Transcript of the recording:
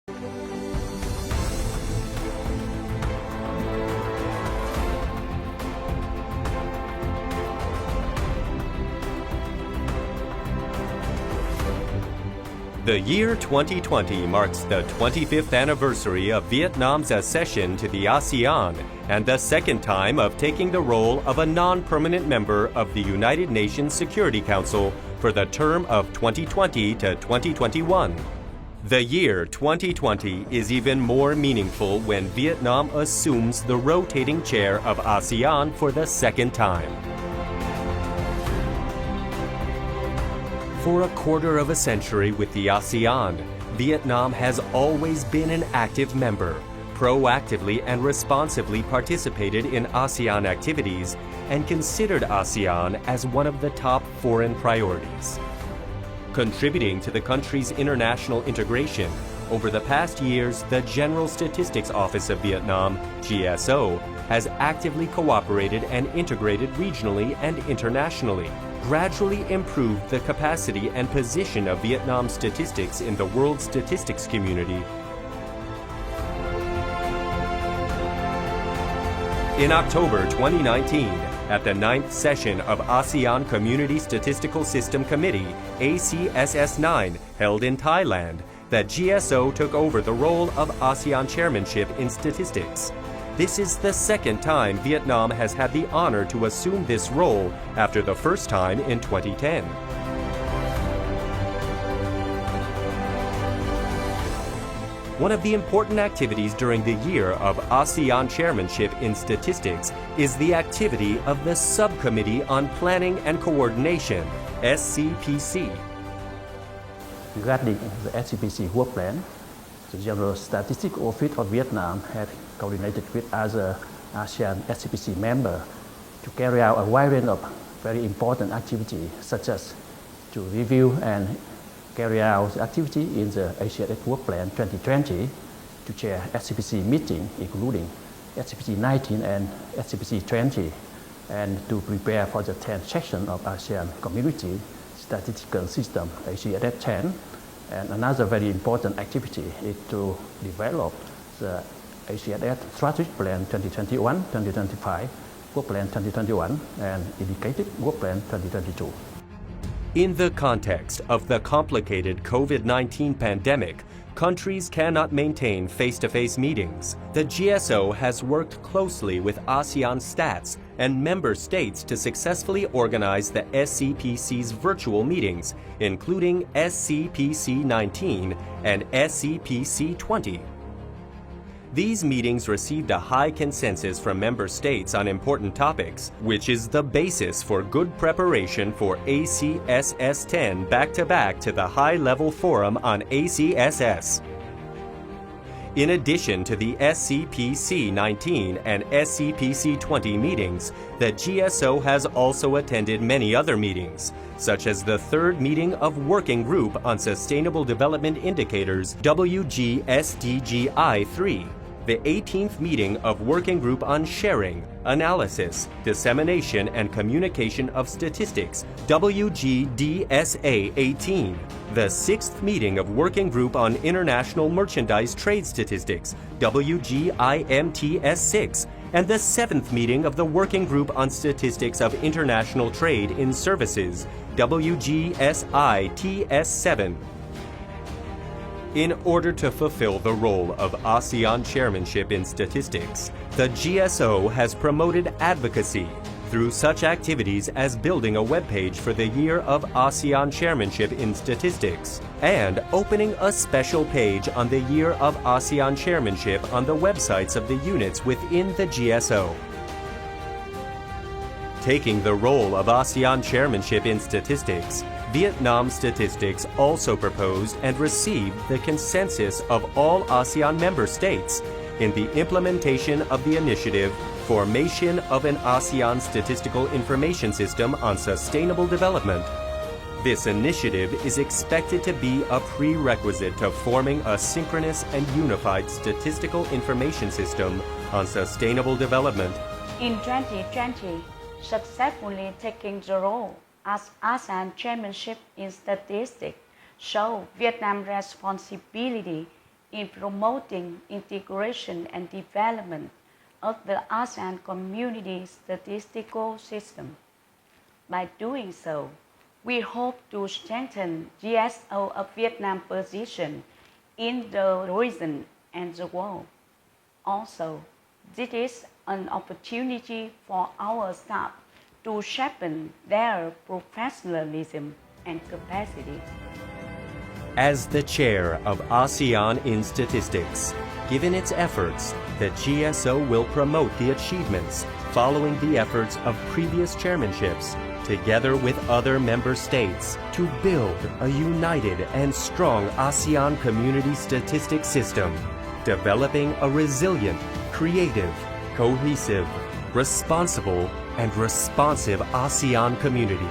The year 2020 marks the 25th anniversary of Vietnam's accession to the ASEAN and the second time of taking the role of a non-permanent member of the United Nations Security Council for the term of 2020 to 2021. The year 2020 is even more meaningful when Vietnam assumes the rotating chair of ASEAN for the second time. For a quarter of a century with the ASEAN, Vietnam has always been an active member, proactively and responsively participated in ASEAN activities, and considered ASEAN as one of the top foreign priorities. Contributing to the country's international integration, over the past years, the General Statistics Office of Vietnam, GSO, has actively cooperated and integrated regionally and internationally, gradually improved the capacity and position of Vietnam's statistics in the world statistics community. In October 2019, at the 9th session of ASEAN Community Statistical System Committee, ACSS 9, held in Thailand, the GSO took over the role of ASEAN chairmanship in statistics. This is the second time Vietnam has had the honor to assume this role after the first time in 2010. One of the important activities during the year of ASEAN chairmanship in statistics is the activity of the Subcommittee on Planning and Coordination, SCPC. Regarding the SCPC work plan, the General Statistics Office of Vietnam had coordinated with other ASEAN SCPC members to carry out a wide range of very important activities, such as to review and carry out the activity in the ACSS Work Plan 2020, to chair SCPC meeting, including SCPC 19 and SCPC 20, and to prepare for the 10th section of ASEAN Community Statistical System, ACSS 10. And another very important activity is to develop the ACSS Strategic Plan 2021-2025, Work Plan 2021, and Indicated Work Plan 2022. In the context of the complicated COVID-19 pandemic, countries cannot maintain face-to-face meetings. The GSO has worked closely with ASEAN Stats and member states to successfully organize the SCPC's virtual meetings, including SCPC 19 and SCPC 20. These meetings received a high consensus from member states on important topics, which is the basis for good preparation for ACSS 10 back-to-back to the high-level forum on ACSS. In addition to the SCPC 19 and SCPC 20 meetings, the GSO has also attended many other meetings, such as the third meeting of Working Group on Sustainable Development Indicators, WGSDGI 3, the 18th meeting of Working Group on Sharing, Analysis, Dissemination and Communication of Statistics, WGDSA 18, the 6th meeting of Working Group on International Merchandise Trade Statistics, WGIMTS 6, and the 7th meeting of the Working Group on Statistics of International Trade in Services, WGSITS 7. In order to fulfill the role of ASEAN chairmanship in statistics, the GSO has promoted advocacy through such activities as building a webpage for the year of ASEAN chairmanship in statistics and opening a special page on the year of ASEAN chairmanship on the websites of the units within the GSO. Taking the role of ASEAN chairmanship in statistics, Vietnam Statistics also proposed and received the consensus of all ASEAN member states in the implementation of the initiative Formation of an ASEAN Statistical Information System on Sustainable Development. This initiative is expected to be a prerequisite to forming a synchronous and unified statistical information system on sustainable development. In 2020, successfully taking the role as ASEAN chairmanship in statistics show Vietnam's responsibility in promoting integration and development of the ASEAN community statistical system. By doing so, we hope to strengthen GSO of Vietnam's position in the region and the world. Also, this is an opportunity for our staff to sharpen their professionalism and capacity. As the chair of ASEAN in Statistics, given its efforts, the GSO will promote the achievements following the efforts of previous chairmanships, together with other member states, to build a united and strong ASEAN community statistics system, developing a resilient, creative, cohesive, responsible, and responsive ASEAN community.